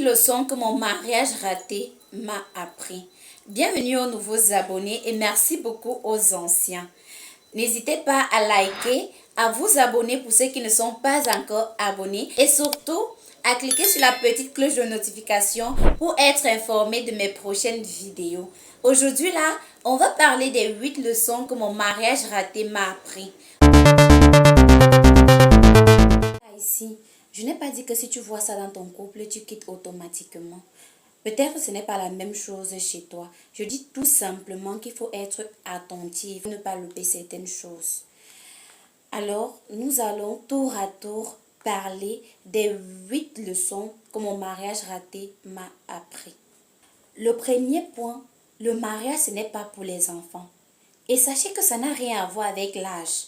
leçons que mon mariage raté m'a appris. Bienvenue aux nouveaux abonnés et merci beaucoup aux anciens. N'hésitez pas à liker, à vous abonner pour ceux qui ne sont pas encore abonnés et surtout à cliquer sur la petite cloche de notification pour être informé de mes prochaines vidéos. Aujourd'hui là, on va parler des 8 leçons que mon mariage raté m'a appris. Ici, je n'ai pas dit que si tu vois ça dans ton couple, tu quittes automatiquement. Peut-être que ce n'est pas la même chose chez toi. Je dis tout simplement qu'il faut être attentif, ne pas louper certaines choses. Alors, nous allons tour à tour parler des 8 leçons que mon mariage raté m'a appris. Le premier point, le mariage, ce n'est pas pour les enfants. Et sachez que ça n'a rien à voir avec l'âge.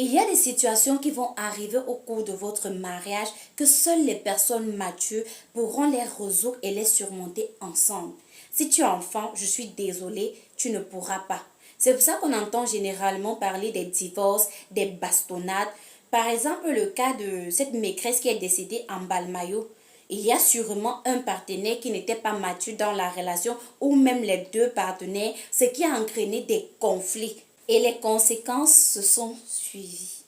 Il y a des situations qui vont arriver au cours de votre mariage que seules les personnes matures pourront les résoudre et les surmonter ensemble. Si tu es enfant, je suis désolée, tu ne pourras pas. C'est pour ça qu'on entend généralement parler des divorces, des bastonnades. Par exemple, le cas de cette maîtresse qui est décédée en Balmayo. Il y a sûrement un partenaire qui n'était pas mature dans la relation ou même les deux partenaires, ce qui a entraîné des conflits. Et les conséquences se sont suivies.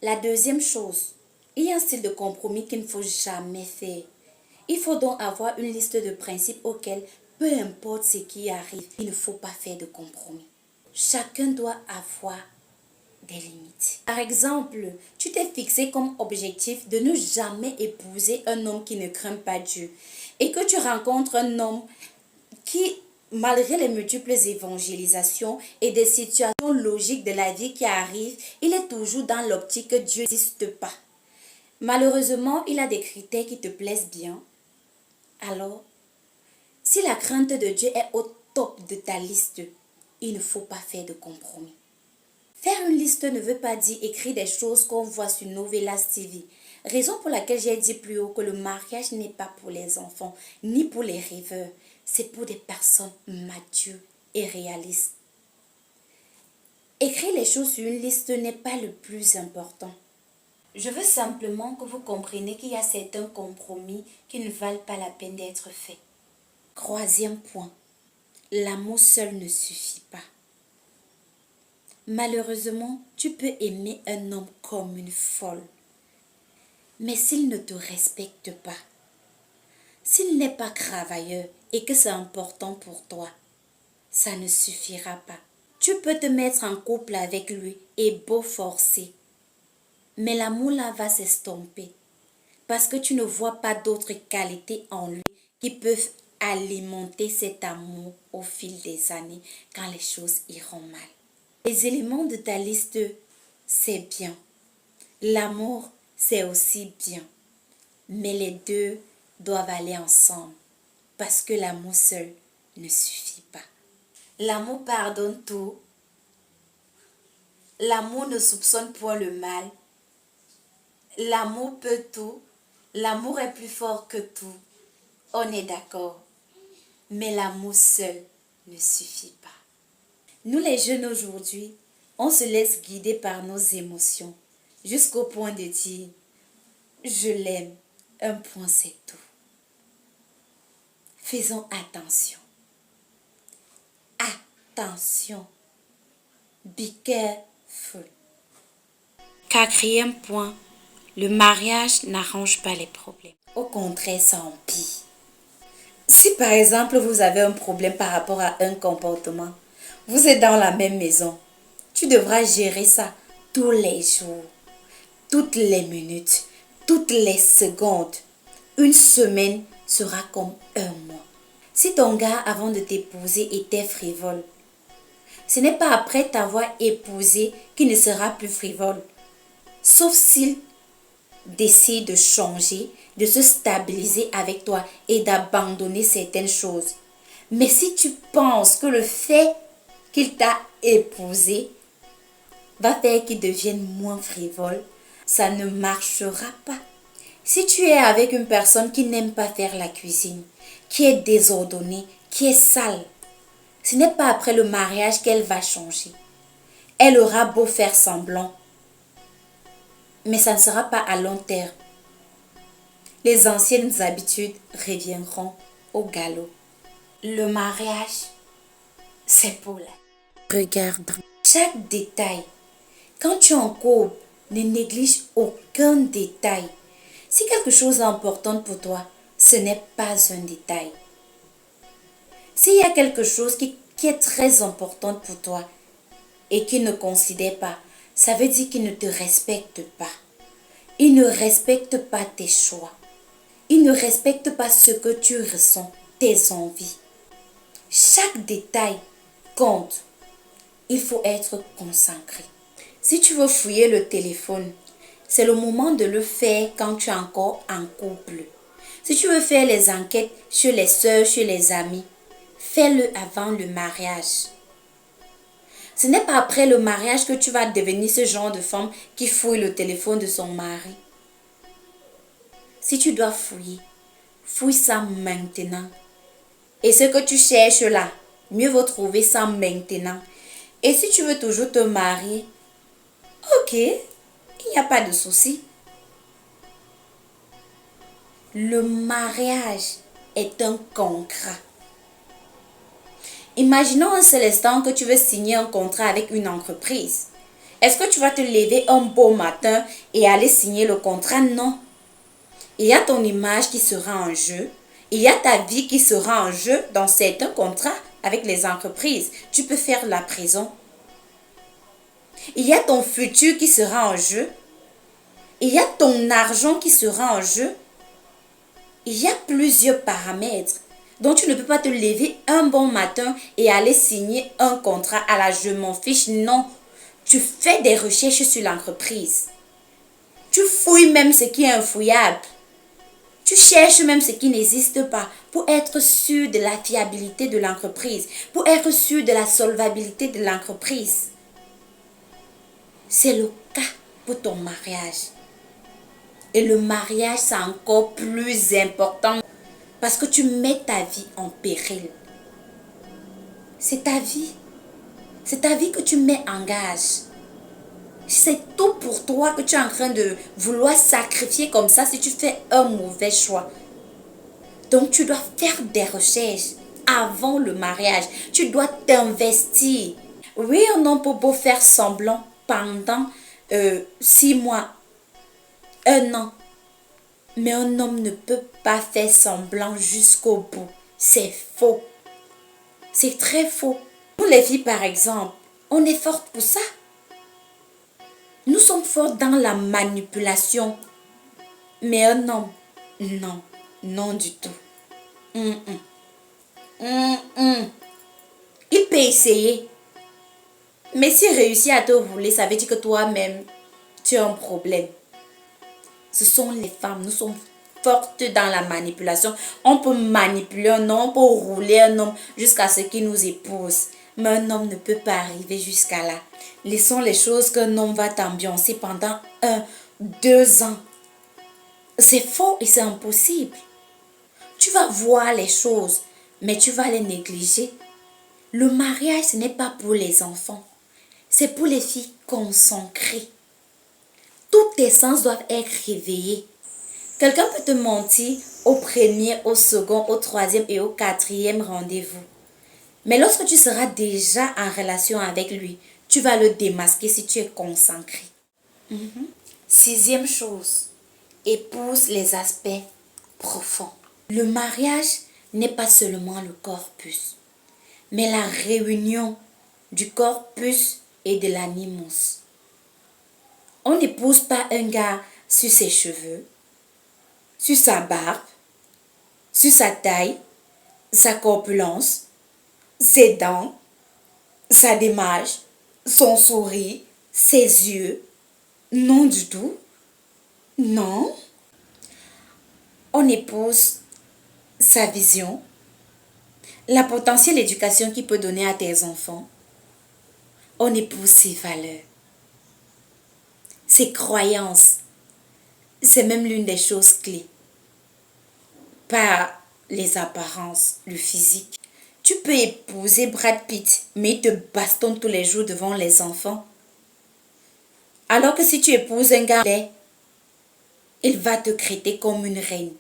La deuxième chose, il y a un style de compromis qu'il ne faut jamais faire. Il faut donc avoir une liste de principes auxquels, peu importe ce qui arrive, il ne faut pas faire de compromis. Chacun doit avoir des limites. Par exemple, tu t'es fixé comme objectif de ne jamais épouser un homme qui ne craint pas Dieu et que tu rencontres un homme qui, malgré les multiples évangélisations et des situations logiques de la vie qui arrivent, il est toujours dans l'optique que Dieu n'existe pas. Malheureusement, il a des critères qui te plaisent bien. Alors, si la crainte de Dieu est au top de ta liste, il ne faut pas faire de compromis. Faire une liste ne veut pas dire écrire des choses qu'on voit sur Novelas TV. Raison pour laquelle j'ai dit plus haut que le mariage n'est pas pour les enfants, ni pour les rêveurs. C'est pour des personnes matures et réalistes. Écrire les choses sur une liste n'est pas le plus important. Je veux simplement que vous compreniez qu'il y a certains compromis qui ne valent pas la peine d'être faits. Troisième point, l'amour seul ne suffit pas. Malheureusement, tu peux aimer un homme comme une folle. Mais s'il ne te respecte pas, s'il n'est pas travailleur et que c'est important pour toi, ça ne suffira pas. Tu peux te mettre en couple avec lui et beau forcer. Mais l'amour là va s'estomper parce que tu ne vois pas d'autres qualités en lui qui peuvent alimenter cet amour au fil des années quand les choses iront mal. Les éléments de ta liste, c'est bien. L'amour, c'est aussi bien. Mais les deux doivent aller ensemble parce que l'amour seul ne suffit pas. L'amour pardonne tout. L'amour ne soupçonne point le mal. L'amour peut tout. L'amour est plus fort que tout. On est d'accord. Mais l'amour seul ne suffit pas. Nous les jeunes aujourd'hui, on se laisse guider par nos émotions jusqu'au point de dire « je l'aime ». Un point, c'est tout. Faisons attention. Attention. Be careful. Quatrième point, le mariage n'arrange pas les problèmes. Au contraire, ça empire. Si par exemple vous avez un problème par rapport à un comportement, vous êtes dans la même maison, tu devras gérer ça tous les jours, toutes les minutes, toutes les secondes. Une semaine sera comme un mois. Si ton gars avant de t'épouser était frivole, ce n'est pas après t'avoir épousé qu'il ne sera plus frivole. Sauf s'il décide de changer, de se stabiliser avec toi et d'abandonner certaines choses. Mais si tu penses que le fait qu'il t'a épousé va faire qu'il devienne moins frivole, ça ne marchera pas. Si tu es avec une personne qui n'aime pas faire la cuisine, qui est désordonnée, qui est sale, ce n'est pas après le mariage qu'elle va changer. Elle aura beau faire semblant, mais ça ne sera pas à long terme. les anciennes habitudes reviendront au galop. Le mariage, c'est pour la... Regarde chaque détail. Quand tu es en couple, ne néglige aucun détail. Si quelque chose est important pour toi, ce n'est pas un détail. S'il y a quelque chose qui est très important pour toi et qu'il ne considère pas, ça veut dire qu'il ne te respecte pas. Il ne respecte pas tes choix. Il ne respecte pas ce que tu ressens, tes envies. Chaque détail compte. Il faut être consacré. Si tu veux fouiller le téléphone, c'est le moment de le faire quand tu es encore en couple. Si tu veux faire les enquêtes chez les sœurs, chez les amis, fais-le avant le mariage. Ce n'est pas après le mariage que tu vas devenir ce genre de femme qui fouille le téléphone de son mari. Si tu dois fouiller, fouille ça maintenant. Et ce que tu cherches là, mieux vaut trouver ça maintenant. Et si tu veux toujours te marier, ok, il n'y a pas de souci. Le mariage est un contrat. Imaginons un seul instant que tu veux signer un contrat avec une entreprise. Est-ce que tu vas te lever un beau matin et aller signer le contrat? Non. Il y a ton image qui sera en jeu. Il y a ta vie qui sera en jeu dans certains contrats avec les entreprises. Tu peux faire la prison. Il y a ton futur qui sera en jeu. Il y a ton argent qui sera en jeu. Il y a plusieurs paramètres dont tu ne peux pas te lever un bon matin et aller signer un contrat à la je m'en fiche. Non, tu fais des recherches sur l'entreprise. Tu fouilles même ce qui est infouillable. Tu cherches même ce qui n'existe pas pour être sûr de la fiabilité de l'entreprise, pour être sûr de la solvabilité de l'entreprise. C'est le cas pour ton mariage. Et le mariage, c'est encore plus important parce que tu mets ta vie en péril. C'est ta vie. C'est ta vie que tu mets en gage. C'est tout pour toi que tu es en train de vouloir sacrifier comme ça si tu fais un mauvais choix. Donc tu dois faire des recherches avant le mariage. Tu dois t'investir. Oui, on peut beau faire semblant pendant 6 mois, 1 an. Mais un homme ne peut pas faire semblant jusqu'au bout. C'est faux. C'est très faux. Nous les filles par exemple, on est fortes pour ça. Nous sommes forts dans la manipulation. Mais un homme, non, non du tout. Il peut essayer. Mais s'il réussit à te rouler, ça veut dire que toi-même, tu as un problème. Ce sont les femmes, nous sommes fortes dans la manipulation. On peut manipuler un homme, on peut rouler un homme jusqu'à ce qu'il nous épouse. Mais un homme ne peut pas arriver jusqu'à là. Laissons les choses qu'un homme va t'ambiancer pendant 1, 2 ans. C'est faux et c'est impossible. Tu vas voir les choses, mais tu vas les négliger. Le mariage, ce n'est pas pour les enfants. C'est pour les filles consacrées. Toutes tes sens doivent être réveillés. Quelqu'un peut te mentir au premier, au second, au troisième et au quatrième rendez-vous. Mais lorsque tu seras déjà en relation avec lui, tu vas le démasquer si tu es consacré. 6e chose, épouse les aspects profonds. Le mariage n'est pas seulement le corpus, mais la réunion du corpus et de l'animus. On n'épouse pas un gars sur ses cheveux, sur sa barbe, sur sa taille, sa corpulence, ses dents, sa démarche, son sourire, ses yeux. Non du tout. Non. On épouse sa vision, la potentielle éducation qu'il peut donner à tes enfants. On épouse ses valeurs, ses croyances. C'est même l'une des choses clés. Pas les apparences, le physique. Tu peux épouser Brad Pitt, mais il te bastonne tous les jours devant les enfants. Alors que si tu épouses un gars, Il va te traiter comme une reine.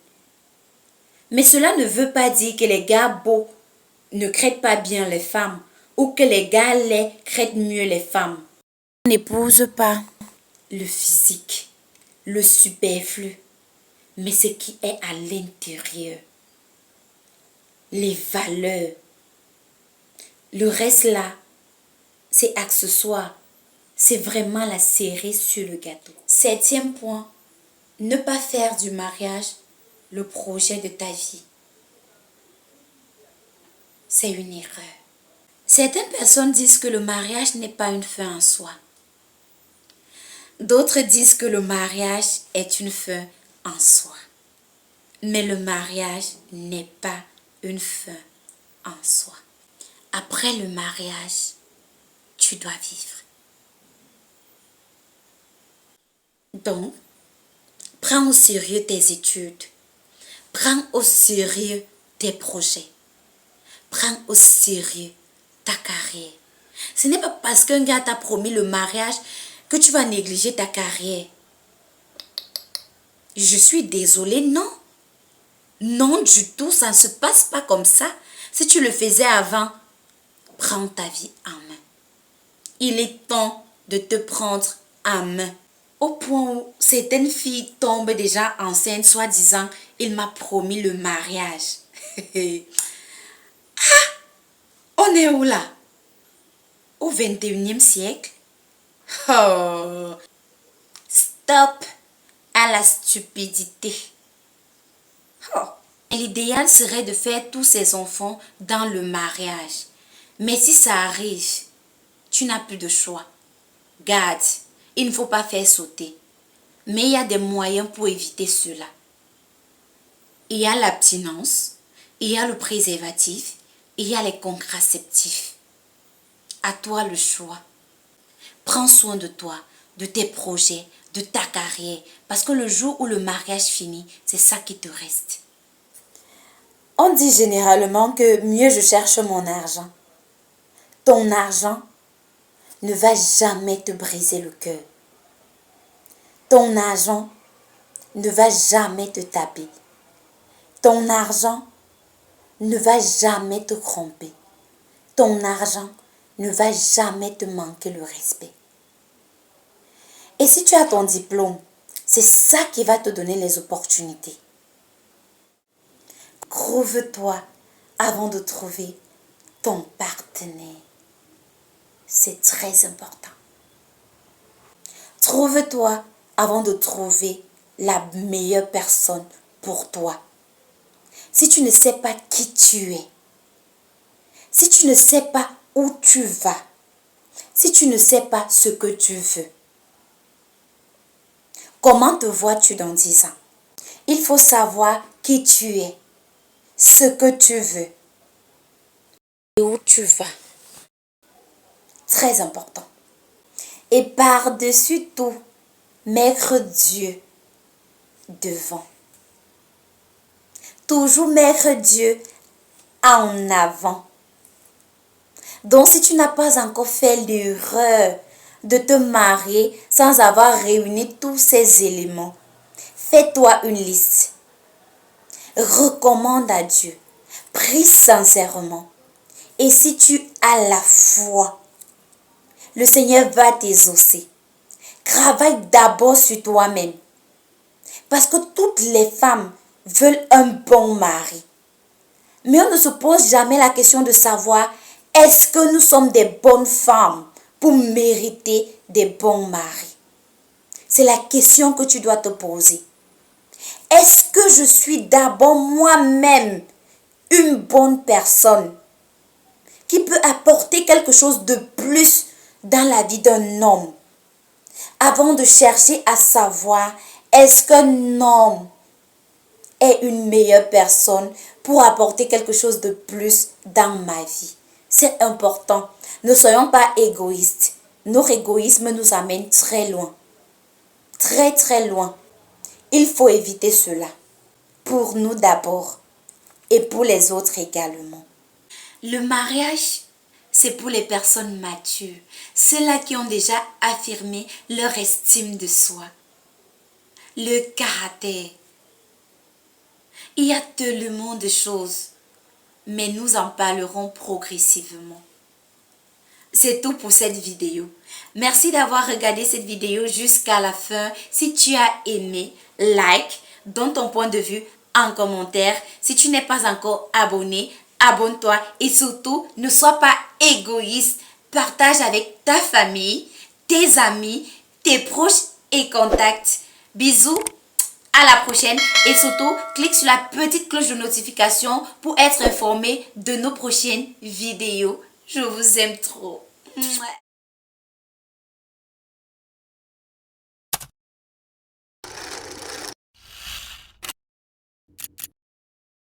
Mais cela ne veut pas dire que les gars beaux ne traitent pas bien les femmes ou que les gars laids traitent mieux les femmes. On n'épouse pas le physique, le superflu, mais ce qui est à l'intérieur, les valeurs. Le reste là, c'est accessoire, c'est vraiment la cerise sur le gâteau. 7e point, ne pas faire du mariage le projet de ta vie. C'est une erreur. Certaines personnes disent que le mariage n'est pas une fin en soi. D'autres disent que le mariage est une fin en soi. Mais le mariage n'est pas une fin en soi. Après le mariage, tu dois vivre. Donc, prends au sérieux tes études. Prends au sérieux tes projets. Prends au sérieux ta carrière. Ce n'est pas parce qu'un gars t'a promis le mariage que tu vas négliger ta carrière. Je suis désolée, non. Non du tout, ça ne se passe pas comme ça. Si tu le faisais avant, prends ta vie en main. Il est temps de te prendre en main. Au point où certaines filles tombent déjà enceintes, soi-disant, il m'a promis le mariage. On est où là? Au 21e siècle? Oh, stop à la stupidité. Oh. L'idéal serait de faire tous ces enfants dans le mariage. Mais si ça arrive, tu n'as plus de choix. Garde, il ne faut pas faire sauter. Mais il y a des moyens pour éviter cela. Il y a l'abstinence, il y a le préservatif, il y a les contraceptifs. À toi le choix. Prends soin de toi, de tes projets, de ta carrière. Parce que le jour où le mariage finit, c'est ça qui te reste. On dit généralement que mieux je cherche mon argent. Ton argent ne va jamais te briser le cœur. Ton argent ne va jamais te taper. Ton argent ne va jamais te tromper. Ton argent ne va jamais te manquer le respect. Et si tu as ton diplôme, c'est ça qui va te donner les opportunités. Trouve-toi avant de trouver ton partenaire. C'est très important. Trouve-toi avant de trouver la meilleure personne pour toi. Si tu ne sais pas qui tu es, si tu ne sais pas où tu vas, si tu ne sais pas ce que tu veux, comment te vois-tu dans 10 ans? Il faut savoir qui tu es, ce que tu veux et où tu vas. Très important. Et par-dessus tout, mettre Dieu devant. Toujours mettre Dieu en avant. Donc si tu n'as pas encore fait l'erreur de te marier sans avoir réuni tous ces éléments, fais-toi une liste. Recommande à Dieu. Prie sincèrement. Et si tu as la foi, le Seigneur va t'exaucer. Travaille d'abord sur toi-même. Parce que toutes les femmes veulent un bon mari. Mais on ne se pose jamais la question de savoir est-ce que nous sommes des bonnes femmes pour mériter des bons maris. C'est la question que tu dois te poser. Est-ce que je suis d'abord moi-même une bonne personne qui peut apporter quelque chose de plus dans la vie d'un homme avant de chercher à savoir est-ce qu'un homme est une meilleure personne pour apporter quelque chose de plus dans ma vie. C'est important. Ne soyons pas égoïstes. Notre égoïsme nous amène très loin. Très très loin. Il faut éviter cela. Pour nous d'abord et pour les autres également. Le mariage, c'est pour les personnes matures. Ceux-là qui ont déjà affirmé leur estime de soi. le caractère. Il y a tellement de choses, mais nous en parlerons progressivement. C'est tout pour cette vidéo. Merci d'avoir regardé cette vidéo jusqu'à la fin. Si tu as aimé, like, donne ton point de vue en commentaire. Si tu n'es pas encore abonné, abonne-toi et surtout, ne sois pas égoïste. Partage avec ta famille, tes amis, tes proches et contacts. Bisous, à la prochaine et surtout, clique sur la petite cloche de notification pour être informé de nos prochaines vidéos. Je vous aime trop. Mouah.